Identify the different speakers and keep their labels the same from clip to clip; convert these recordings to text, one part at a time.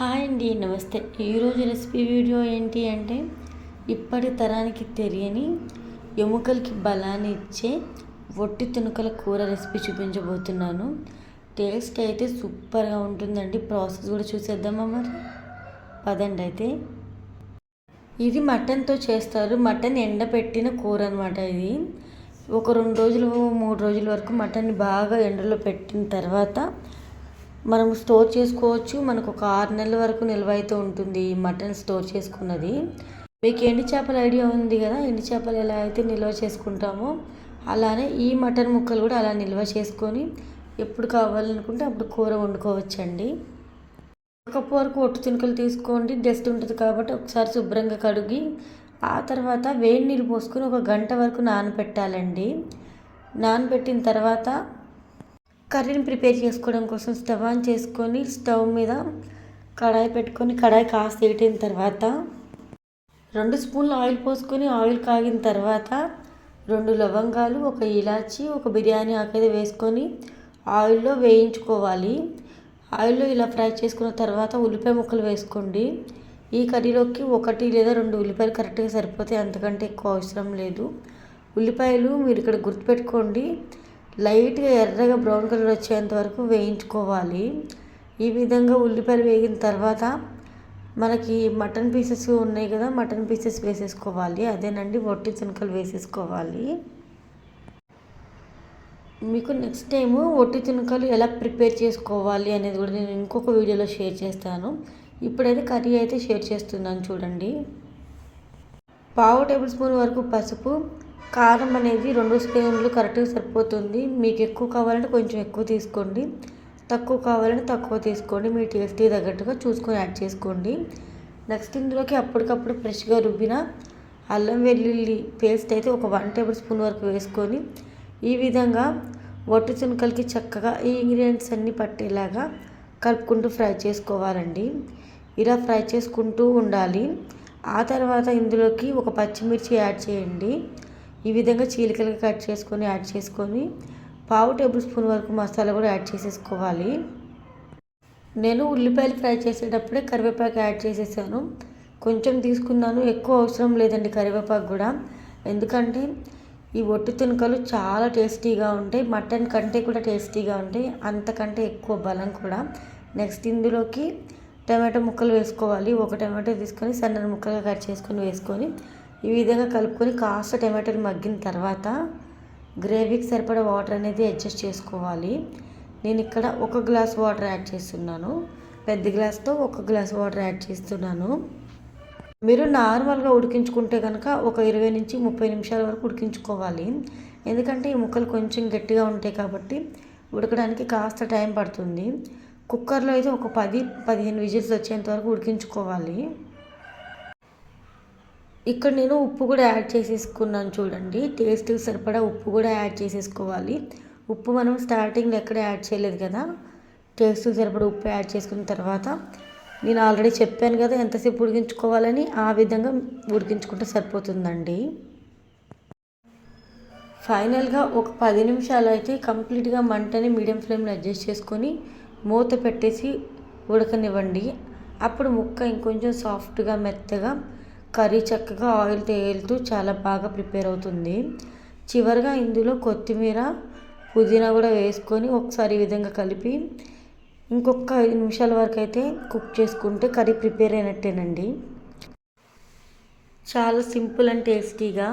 Speaker 1: Hi అండి, నమస్తే. ఈరోజు రెసిపీ వీడియో ఏంటి అంటే ఇప్పటి తరానికి తెలియని ఎముకలకి బలాన్ని ఇచ్చే ఒట్టి తునుకల కూర రెసిపీ చూపించబోతున్నాను. టేస్ట్ అయితే సూపర్గా ఉంటుందండి. ప్రాసెస్ కూడా చూసేద్దామా మరి? పదండి. అయితే ఇది మటన్తో చేస్తారు. మటన్ ఎండపెట్టిన కూర అనమాట. ఇది ఒక 2 రోజులు 3 రోజుల వరకు మటన్ని బాగా ఎండలో పెట్టిన తర్వాత మనం స్టోర్ చేసుకోవచ్చు. మనకు ఒక 6 నెలల వరకు నిల్వ అయితే ఉంటుంది ఈ మటన్ స్టోర్ చేసుకున్నది. మీకు ఎండి చేపల ఐడియా ఉంది కదా, ఎండి చేపలు ఎలా అయితే నిల్వ చేసుకుంటామో అలానే ఈ మటన్ ముక్కలు కూడా అలా నిల్వ చేసుకొని ఎప్పుడు కావాలనుకుంటే అప్పుడు కూర వండుకోవచ్చండి. ఒక కప్పు వరకు ఒట్టు తునుకలు తీసుకోండి. డస్ట్ ఉంటుంది కాబట్టి ఒకసారి శుభ్రంగా కడిగి ఆ తర్వాత వేడి నీళ్ళు పోసుకొని 1 గంట వరకు నానబెట్టాలండి. నానబెట్టిన తర్వాత కర్రీని ప్రిపేర్ చేసుకోవడం కోసం స్టవ్ ఆన్ చేసుకొని స్టవ్ మీద కడాయి పెట్టుకొని కడాయి కాస్త వేడిన తర్వాత 2 స్పూన్లు ఆయిల్ పోసుకొని ఆయిల్ కాగిన తర్వాత 2 లవంగాలు, 1 ఇలాచి, 1 బిర్యానీ ఆకు వేసుకొని ఆయిల్లో వేయించుకోవాలి. ఆయిల్లో ఇలా ఫ్రై చేసుకున్న తర్వాత ఉల్లిపాయ ముక్కలు వేసుకోండి. ఈ కర్రీలోకి 1 లేదా 2 ఉల్లిపాయలు కరెక్ట్గా సరిపోతాయి, అంతకంటే ఎక్కువ అవసరం లేదు. ఉల్లిపాయలు మీరు ఇక్కడ గుర్తుపెట్టుకోండి, లైట్గా ఎర్రగా బ్రౌన్ కలర్ వచ్చేంత వరకు వేయించుకోవాలి. ఈ విధంగా ఉల్లిపాయలు వేగిన తర్వాత మనకి మటన్ పీసెస్ ఉన్నాయి కదా, మటన్ పీసెస్ వేసేసుకోవాలి. అదేనండి, ఒట్టి తునకలు వేసేసుకోవాలి. మీకు నెక్స్ట్ టైము ఒట్టి తునకలు ఎలా ప్రిపేర్ చేసుకోవాలి అనేది కూడా నేను ఇంకొక వీడియోలో షేర్ చేస్తాను. ఇప్పుడైతే కర్రీ అయితే షేర్ చేస్తున్నాను చూడండి. 1/2 టేబుల్ స్పూన్ వరకు పసుపు, కారం అనేది 2 స్పూన్లు కరెక్ట్గా సరిపోతుంది. మీకు ఎక్కువ కావాలంటే కొంచెం ఎక్కువ తీసుకోండి, తక్కువ కావాలంటే తక్కువ తీసుకోండి. మీ టేస్ట్కి తగ్గట్టుగా చూసుకొని యాడ్ చేసుకోండి. నెక్స్ట్ ఇందులోకి అప్పటికప్పుడు ఫ్రెష్గా రుబ్బిన అల్లం వెల్లుల్లి పేస్ట్ అయితే ఒక 1 టేబుల్ స్పూన్ వరకు వేసుకొని ఈ విధంగా ఒట్టి తునకలకి చక్కగా ఈ ఇంగ్రీడియంట్స్ అన్నీ పట్టేలాగా కలుపుకుంటూ ఫ్రై చేసుకోవాలండి. ఇలా ఫ్రై చేసుకుంటూ ఉండాలి. ఆ తర్వాత ఇందులోకి 1 పచ్చిమిర్చి యాడ్ చేయండి. ఈ విధంగా చీలికలుగా కట్ చేసుకొని యాడ్ చేసుకొని 1/2 టేబుల్ స్పూన్ వరకు మసాలా కూడా యాడ్ చేసేసుకోవాలి. నేను ఉల్లిపాయలు ఫ్రై చేసేటప్పుడే కరివేపాకు యాడ్ చేసేసాను. కొంచెం తీసుకున్నాను, ఎక్కువ అవసరం లేదండి కరివేపాకు కూడా. ఎందుకంటే ఈ ఒట్టి తునకలు చాలా టేస్టీగా ఉంటాయి, మటన్ కంటే కూడా టేస్టీగా ఉంటాయి, అంతకంటే ఎక్కువ బలం కూడా. నెక్స్ట్ ఇందులోకి టమాటో ముక్కలు వేసుకోవాలి. 1 టమాటో తీసుకొని సన్న ముక్కలుగా కట్ చేసుకొని వేసుకొని ఈ విధంగా కలుపుకొని కాస్త టమాటాలు మగ్గిన తర్వాత గ్రేవీకి సరిపడా వాటర్ అనేది అడ్జస్ట్ చేసుకోవాలి. నేను ఇక్కడ 1 గ్లాస్ వాటర్ యాడ్ చేస్తున్నాను. పెద్ద గ్లాస్తో 1 గ్లాస్ వాటర్ యాడ్ చేస్తున్నాను. మీరు నార్మల్గా ఉడికించుకుంటే కనుక ఒక 20 నుంచి 30 నిమిషాల వరకు ఉడికించుకోవాలి. ఎందుకంటే ఈ ముక్కలు కొంచెం గట్టిగా ఉంటాయి కాబట్టి ఉడకడానికి కాస్త టైం పడుతుంది. కుక్కర్లో అయితే ఒక 10-15 విజిల్స్ వచ్చేంత వరకు ఉడికించుకోవాలి. ఇక్కడ నేను ఉప్పు కూడా యాడ్ చేసేసుకున్నాను చూడండి. టేస్ట్కి సరిపడా ఉప్పు కూడా యాడ్ చేసేసుకోవాలి. ఉప్పు మనం స్టార్టింగ్లో ఎక్కడ యాడ్ చేయలేదు కదా. టేస్ట్కి సరిపడా ఉప్పు యాడ్ చేసుకున్న తర్వాత నేను ఆల్రెడీ చెప్పాను కదా ఎంతసేపు ఉడికించుకోవాలని, ఆ విధంగా ఉడికించుకుంటే సరిపోతుందండి. ఫైనల్గా ఒక 10 నిమిషాలు అయితే కంప్లీట్గా మంటని మీడియం ఫ్లేమ్లో అడ్జస్ట్ చేసుకొని మూత పెట్టేసి ఉడకనివ్వండి. అప్పుడు ముక్క ఇంకొంచెం సాఫ్ట్గా మెత్తగా కర్రీ చక్కగా ఆయిల్ తేలుతూ చాలా బాగా ప్రిపేర్ అవుతుంది. చివరిగా ఇందులో కొత్తిమీర, పుదీనా కూడా వేసుకొని ఒకసారి ఈ విధంగా కలిపి ఇంకొక 5 నిమిషాల వరకు అయితే కుక్ చేసుకుంటే కర్రీ ప్రిపేర్ అయినట్టేనండి. చాలా సింపుల్ అండ్ టేస్టీగా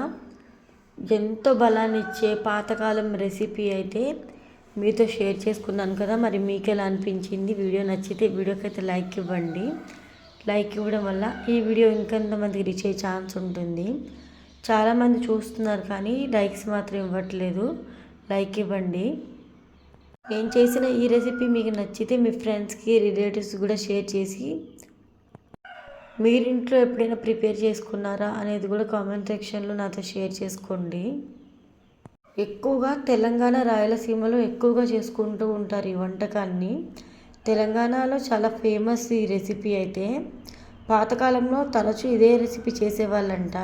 Speaker 1: ఎంతో బలాన్ని ఇచ్చే పాతకాలం రెసిపీ అయితే మీతో షేర్ చేసుకున్నాను కదా. మరి మీకు ఎలా అనిపించింది? వీడియో నచ్చితే వీడియోకి అయితే లైక్ ఇవ్వండి. లైక్ ఇవ్వడం వల్ల ఈ వీడియో ఇంకొంతమందికి రీచ్ అయ్యే ఛాన్స్ ఉంటుంది. చాలామంది చూస్తున్నారు కానీ లైక్స్ మాత్రం ఇవ్వట్లేదు. లైక్ ఇవ్వండి. నేను చేసిన ఈ రెసిపీ మీకు నచ్చితే మీ ఫ్రెండ్స్కి, రిలేటివ్స్ కూడా షేర్ చేసి మీరు ఇంట్లో ఎప్పుడైనా ప్రిపేర్ చేసుకున్నారా అనేది కూడా కామెంట్ సెక్షన్లో నాతో షేర్ చేసుకోండి. ఎక్కువగా తెలంగాణ, రాయలసీమలో ఎక్కువగా చేసుకుంటూ ఉంటారు ఈ వంటకాన్ని. తెలంగాణలో చాలా ఫేమస్ ఈ రెసిపీ అయితే. పాతకాలంలో తరచూ ఇదే రెసిపీ చేసేవాళ్ళంట.